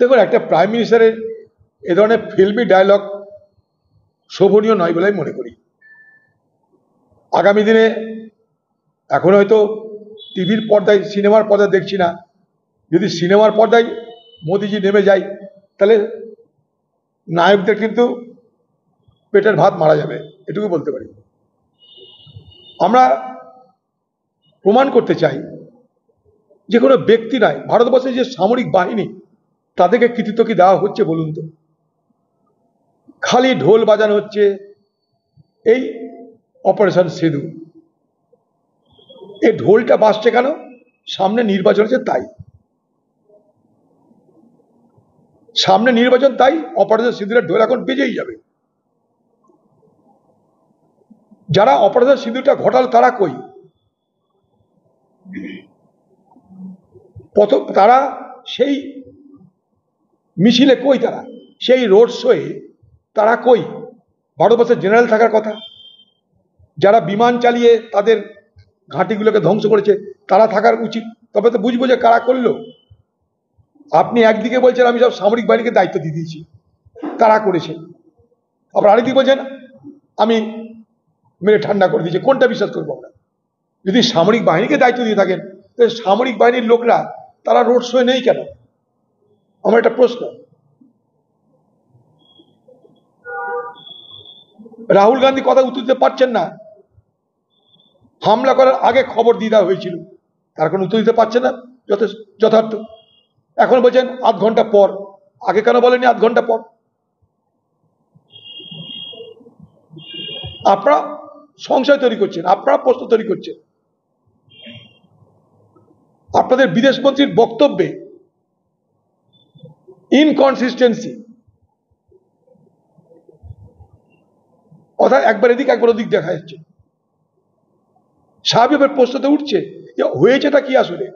দেখুন, একটা প্রাইম মিনিস্টারের এ ধরনের ফিল্মি ডায়লগ শোভনীয় নয় বলে আমি মনে করি। আগামী দিনে এখন হয়তো টিভির পর্দায়, সিনেমার পর্দায় দেখছি না, যদি সিনেমার পর্দায় মোদিজি নেমে যায় তাহলে নায়কদের কিন্তু পেটের ভাত মারা যাবে, এটুকু বলতে পারি। আমরা প্রমাণ করতে চাই যে কোনো ব্যক্তি নয়, ভারতবর্ষের যে সামরিক বাহিনী তাদেরকে কৃতিত্ব কি দেওয়া হচ্ছে বলুন তো? খালি ঢোল বাজানো হচ্ছে এই অপারেশন সিঁদুর। এই ঢোলটা বাজছে কেন? সামনে নির্বাচন আছে তাই, সামনে নির্বাচন তাই অপারেশন সিঁদুরের ঢোল এখন বেজেই যাবে। যারা অপারেশন সিঁদুরটা ঘটাল তারা কই? প্রথম তারা সেই মিছিলে কই? তারা সেই রোড শোয়ে তারা কই? ভারতবর্ষের জেনারেল থাকার কথা। যারা বিমান চালিয়ে তাদের ঘাঁটিগুলোকে ধ্বংস করেছে তারা থাকার উচিত, তবে তো বুঝবো যে কারা করলো। আপনি একদিকে বলছেন আমি সব সামরিক বাহিনীকে দায়িত্ব দিয়ে দিয়েছি, তারা করেছে, আবার আরেকদিকে বলছেন আমি মেরে ঠান্ডা করে দিয়েছি। কোনটা বিশ্বাস করবো আমরা? যদি সামরিক বাহিনীকে দায়িত্ব দিয়ে থাকেন তাহলে সামরিক বাহিনীর লোকরা তারা রোড শোয়ে নেই কেন? আমার একটা প্রশ্ন। রাহুল গান্ধী কথা উত্তর দিতে পারছেন না, হামলা করার আগে খবর দিয়ে দেওয়া হয়েছিল, তার কোনো উত্তর দিতে পারছে না যথার্থ। এখন বলছেন আধ ঘন্টা পর, আগে কেন বলেনি আধ ঘন্টা পর? আপনারা সংশয় তৈরি করছেন, আপনারা প্রশ্ন তৈরি করছেন। আপনাদের বিদেশ মন্ত্রীর বক্তব্যে ইনকনসিস্টেন্সি, অর্থাৎ একবার এদিক একবার ওদিক দেখা যাচ্ছে। স্বাভাবিক প্রশ্ন তো উঠছে যে হয়েছেটা কি আসলে।